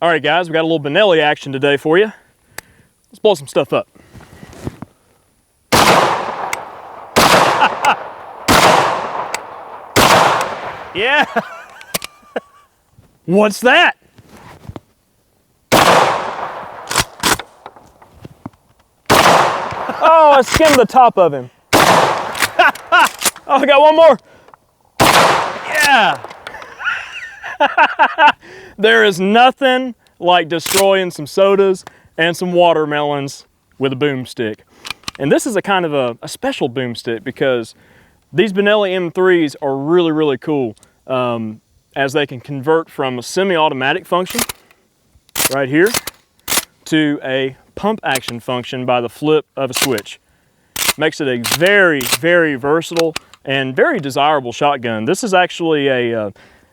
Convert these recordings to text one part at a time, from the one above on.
All right, guys, we got a little Benelli action today for you. Let's blow some stuff up. Yeah. What's that? Oh, I skimmed the top of him. Oh, I got one more. Yeah. There is nothing like destroying some sodas and some watermelons with a boomstick. And this is a kind of a special boomstick because these Benelli M3s are really, really cool as they can convert from a semi-automatic function right here to a pump action function by the flip of a switch. Makes it a very, very versatile and very desirable shotgun. This is actually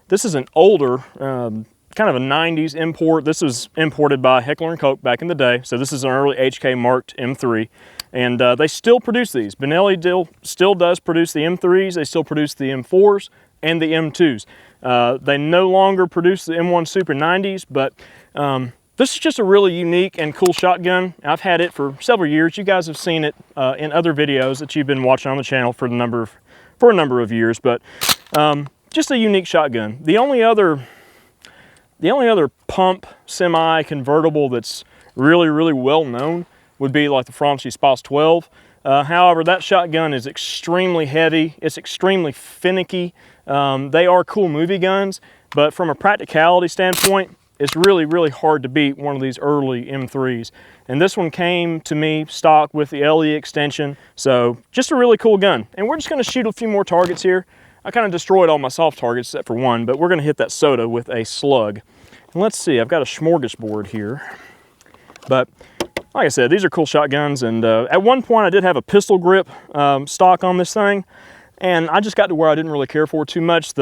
this is an older, kind of a 90s import. This was imported by Heckler & Koch back in the day. So this is an early HK Marked M3. And they still produce these. Benelli still does produce the M3s. They still produce the M4s and the M2s. They no longer produce the M1 Super 90s, but this is just a really unique and cool shotgun. I've had it for several years. You guys have seen it in other videos that you've been watching on the channel for a number of years, but just a unique shotgun. The only other pump semi-convertible that's really, really well known would be like the Franchi Spas 12. However, that shotgun is extremely heavy. It's extremely finicky. They are cool movie guns, but from a practicality standpoint, it's really, really hard to beat one of these early M3s. And this one came to me stock with the LE extension, so just a really cool gun. And we're just gonna shoot a few more targets here. I kind of destroyed all my soft targets except for one, but we're gonna hit that soda with a slug. And let's see, I've got a smorgasbord here. But like I said, these are cool shotguns, and at one point I did have a pistol grip stock on this thing, and I just got to where I didn't really care for it too much.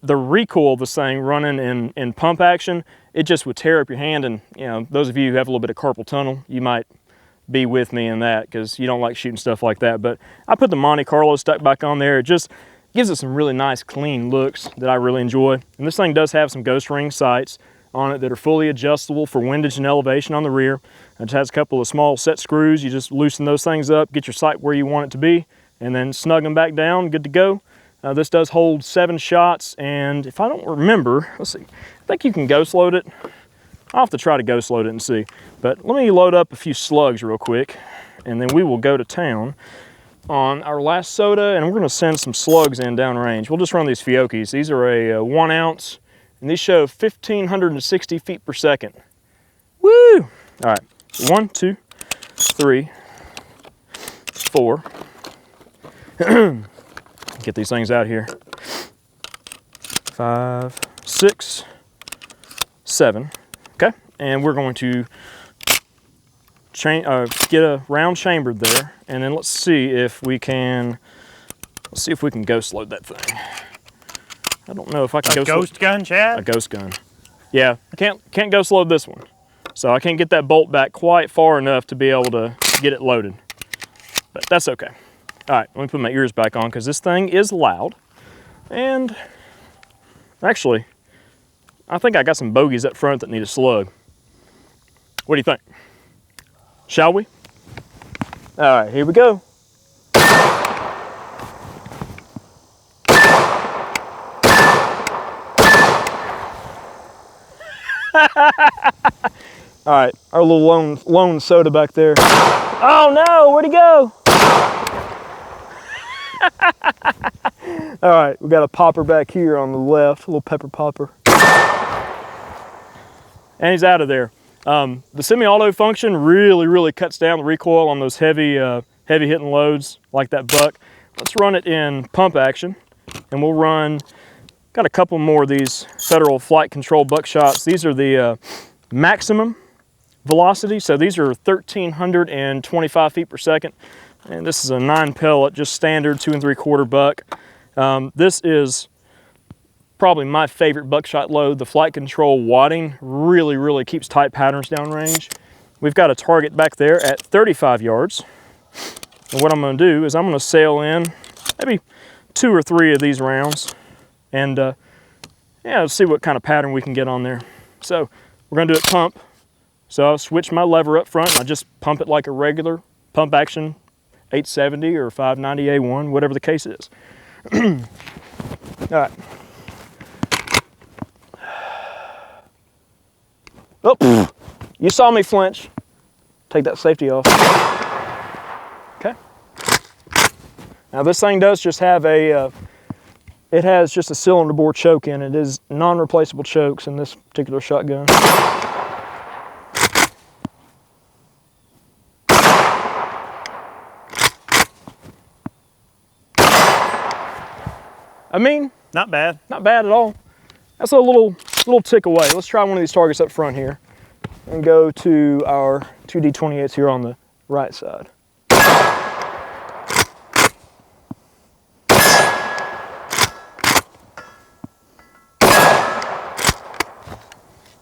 The recoil of this thing running in pump action, it just would tear up your hand, and you know, those of you who have a little bit of carpal tunnel, you might be with me in that because you don't like shooting stuff like that. But I put the Monte Carlo stuck back on there. It just gives it some really nice clean looks that I really enjoy. And this thing does have some ghost ring sights on it that are fully adjustable for windage and elevation on the rear. It just has a couple of small set screws. You just loosen those things up, get your sight where you want it to be, and then snug them back down, good to go. This does hold 7 shots, and if I don't remember, let's see, I think you can ghost load it. I'll have to try to ghost load it and see. But let me load up a few slugs real quick, and then we will go to town on our last soda, and we're gonna send some slugs in downrange. We'll just run these Fiocchis. These are a 1 ounce, and these show 1,560 feet per second. Woo! All right, 1, 2, 3, 4. Get these things out here. 5, 6, 7. Okay, and we're going to get a round chambered there, and then let's see if we can ghost load that thing. I don't know if I can ghost gun, Chad? A ghost gun. Yeah, can't ghost load this one. So I can't get that bolt back quite far enough to be able to get it loaded. But that's okay. All right, let me put my ears back on because this thing is loud. And actually, I think I got some bogeys up front that need a slug. What do you think? Shall we? All right, here we go. All right, our little lone soda back there. Oh no, where'd he go? All right, we got a popper back here on the left, a little pepper popper. And he's out of there. The semi-auto function really, really cuts down the recoil on those heavy hitting loads like that buck. Let's run it in pump action, and we'll run, got a couple more of these Federal Flight Control buckshots. These are the maximum velocity, so these are 1,325 feet per second. And this is a 9 pellet, just standard 2 3/4 buck. This is probably my favorite buckshot load. The Flight Control wadding really, really keeps tight patterns downrange. We've got a target back there at 35 yards. And what I'm gonna do is I'm gonna sail in maybe 2 or 3 of these rounds and yeah, let's see what kind of pattern we can get on there. So We're gonna do it pump. So I'll switch my lever up front and I just pump it like a regular pump action 870 or 590 A1, whatever the case is. All right. Oh, you saw me flinch. Take that safety off. Okay. Now this thing does just have a, it has just a cylinder bore choke in it. It is non-replaceable chokes in this particular shotgun. I mean, not bad. Not bad at all. That's a little tick away. Let's try one of these targets up front here and go to our 2D28s here on the right side.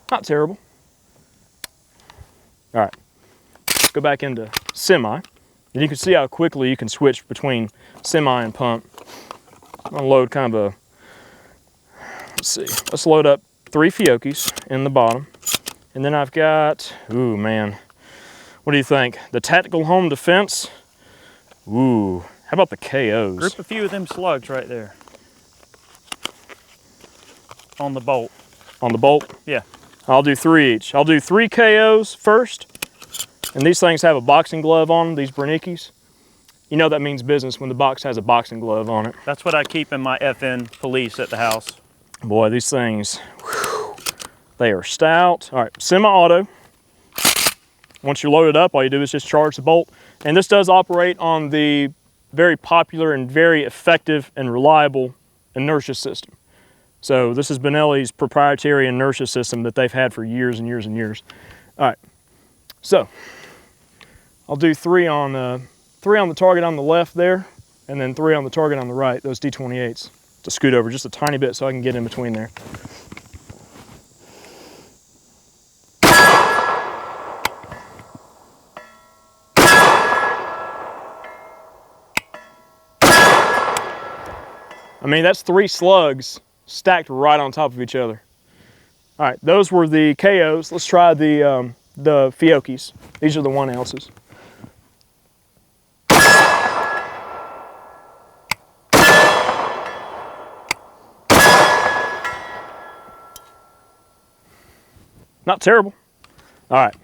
Not terrible. All right, let's go back into semi. And you can see how quickly you can switch between semi and pump. I'm gonna load kind of a, let's see, let's load up 3 Fiocchis in the bottom. And then I've got, ooh man, what do you think? The Tactical Home Defense? Ooh, how about the KOs? Group a few of them slugs right there. On the bolt. On the bolt? Yeah. I'll do 3 each. I'll do 3 KOs first. And these things have a boxing glove on them, these Bernickis. You know that means business when the box has a boxing glove on it. That's what I keep in my FN police at the house. Boy, these things, whew, they are stout. All right, semi-auto. Once you're loaded up, all you do is just charge the bolt. And this does operate on the very popular and very effective and reliable Inertia system. So this is Benelli's proprietary Inertia system that they've had for years and years and years. All right, so I'll do 3 on the target on the left there, and then 3 on the target on the right, those D28s. To scoot over just a tiny bit so I can get in between there. I mean, that's 3 slugs stacked right on top of each other. All right, those were the KOs. Let's try the Fiocchis. These are the 1 ounces. Not terrible. All right.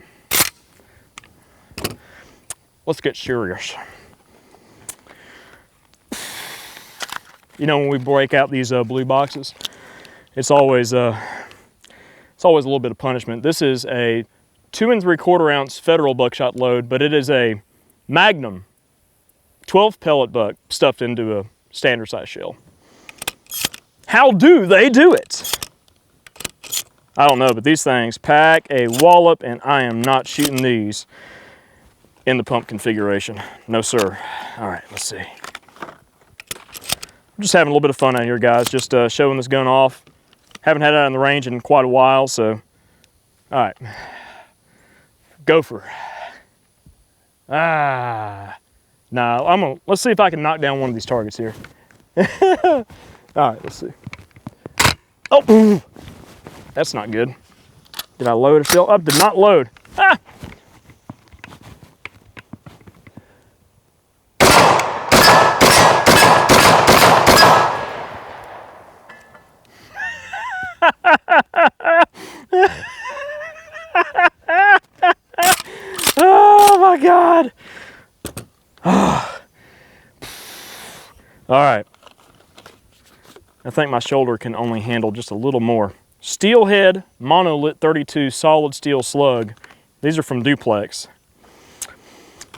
Let's get serious. You know, when we break out these blue boxes, it's always a little bit of punishment. This is a 2 3/4 ounce federal buckshot load, but it is a Magnum 12 pellet buck stuffed into a standard size shell. How do they do it? I don't know, but these things pack a wallop, and I am not shooting these in the pump configuration. No, sir. All right, let's see. I'm just having a little bit of fun out here, guys, just showing this gun off. Haven't had it out in the range in quite a while, so. All right. Gopher. Nah, let's see if I can knock down one of these targets here. All right, let's see. Oh, that's not good. Did I load it still? Oh, did not load. Ah! Oh my God. Oh. All right. I think my shoulder can only handle just a little more. Steelhead Monolith 32 solid steel slug. These are from Duplex.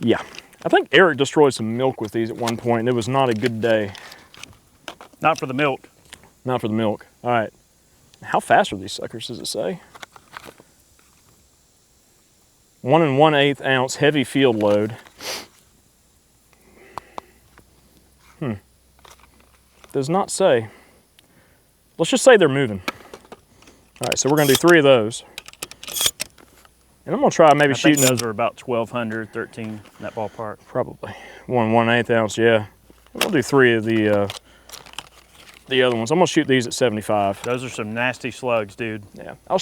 Yeah, I think Eric destroyed some milk with these at one point, and it was not a good day. Not for the milk. Not for the milk. All right. How fast are these suckers, does it say? 1 1/8 ounce heavy field load. Does not say. Let's just say they're moving. All right, so we're gonna do 3 of those. And I'm gonna try maybe shooting. I think those are about 1,200, 13, in that ballpark. Probably. 1 1/8 ounce, yeah. We'll do 3 of the other ones. I'm gonna shoot these at 75. Those are some nasty slugs, dude. Yeah, I'll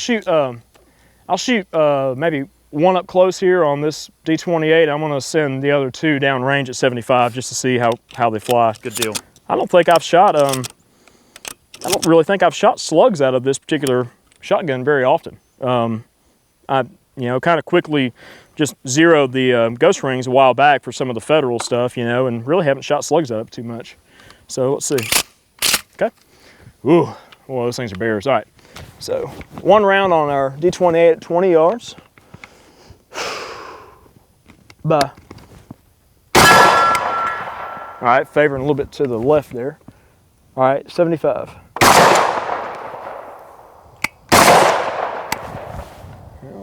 I'll shoot maybe one up close here on this D28. I'm gonna send the other two down range at 75 just to see how they fly. Good deal. I don't think I've shot, I don't really think I've shot slugs out of this particular shotgun very often. I, you know, kind of quickly just zeroed the ghost rings a while back for some of the federal stuff, you know, and really haven't shot slugs out of it too much. So let's see. Okay. Ooh, well, those things are bears. All right. So one round on our D28 at 20 yards. Bye. All right, favoring a little bit to the left there. All right, 75. I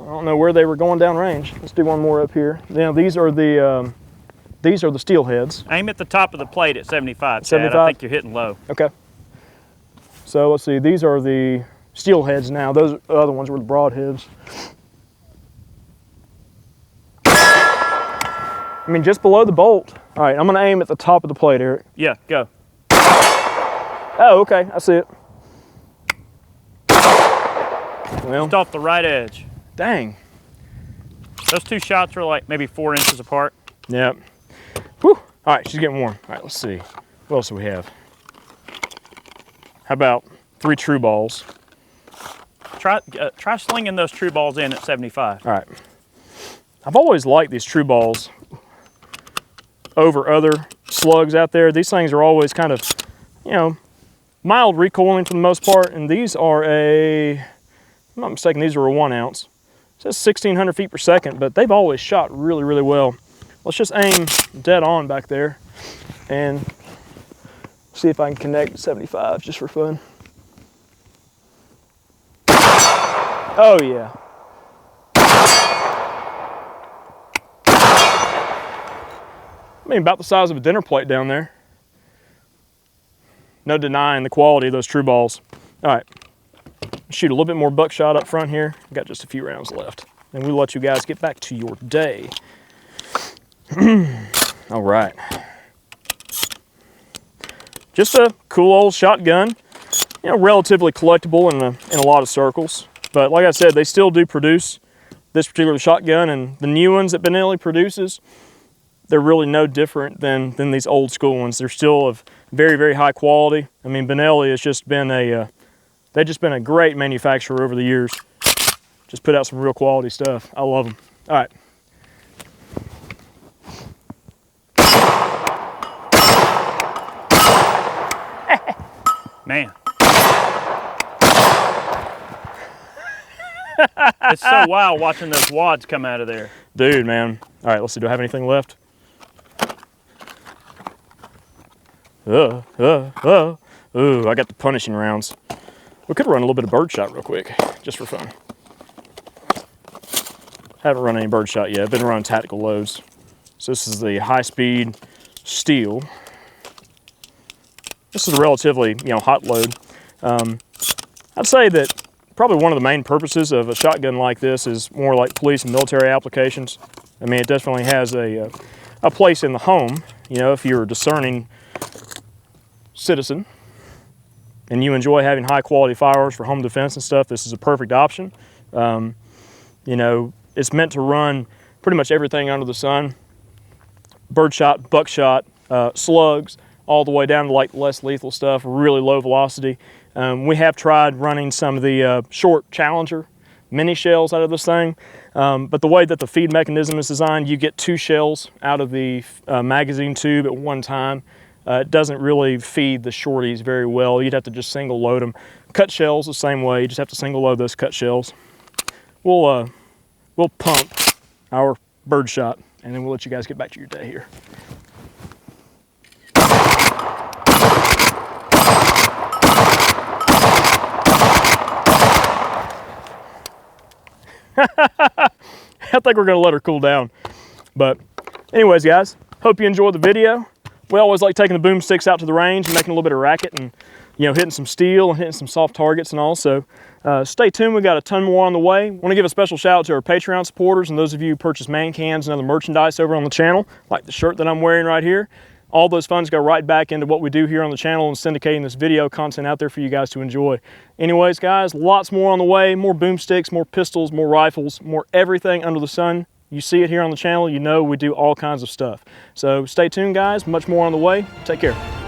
don't know where they were going down range. Let's do one more up here. Now these are the steel heads. Aim at the top of the plate at 75, Chad. 75? I think you're hitting low. Okay. So let's see, these are the steel heads now. Those other ones were the broad heads. I mean, just below the bolt. All right, I'm gonna aim at the top of the plate, Eric. Yeah, go. Oh, okay, I see it. Well, Just off the right edge. dang. Those two shots are like maybe 4 inches apart. Yep. Whew. All right, she's getting warm. All right, let's see. What else do we have? How about 3 true balls? Try slinging those true balls in at 75. All right. I've always liked these true balls over other slugs out there. These things are always kind of, you know, mild recoiling for the most part, and these are if I'm not mistaken, these are a 1 ounce. It says 1,600 feet per second, but they've always shot really, really well. Let's just aim dead on back there and see if I can connect 75 just for fun. Oh yeah. I mean, about the size of a dinner plate down there. No denying the quality of those true balls. All right, shoot a little bit more buckshot up front here. Got just a few rounds left, and we'll let you guys get back to your day. All right. Just a cool old shotgun, you know, relatively collectible in a lot of circles. But like I said, they still do produce this particular shotgun, and the new ones that Benelli produces, they're really no different than these old school ones. They're still of very, very high quality. I mean, Benelli has just been they've just been a great manufacturer over the years. Just put out some real quality stuff. I love them. All right. Man. It's so wild watching those wads come out of there. Dude, man. All right, let's see. Do I have anything left? Ooh, I got the punishing rounds. We could run a little bit of birdshot real quick, just for fun. Haven't run any birdshot yet. I've been running tactical loads. So this is the high-speed steel. This is a relatively, you know, hot load. I'd say that probably one of the main purposes of a shotgun like this is more like police and military applications. I mean, it definitely has a place in the home. You know, if you're a discerning citizen and you enjoy having high quality firearms for home defense and stuff, this is a perfect option. You know, it's meant to run pretty much everything under the sun. Birdshot, buckshot, slugs, all the way down to like less lethal stuff, really low velocity. We have tried running some of the short Challenger mini shells out of this thing, but the way that the feed mechanism is designed, you get 2 shells out of the magazine tube at one time. It doesn't really feed the shorties very well. You'd have to just single load them. Cut shells the same way. You just have to single load those cut shells. We'll pump our birdshot, and then we'll let you guys get back to your day here. I think we're gonna let her cool down. But anyways, guys, hope you enjoyed the video. We always like taking the boomsticks out to the range and making a little bit of racket and, you know, hitting some steel and hitting some soft targets and all. So stay tuned, we got a ton more on the way. Want to give a special shout out to our Patreon supporters and those of you who purchase man cans and other merchandise over on the channel, like the shirt that I'm wearing right here. all those funds go right back into what we do here on the channel and syndicating this video content out there for you guys to enjoy. Anyways, guys, lots more on the way, more boomsticks, more pistols, more rifles, more everything under the sun. You see it here on the channel, you know we do all kinds of stuff. So stay tuned, guys, much more on the way. Take care.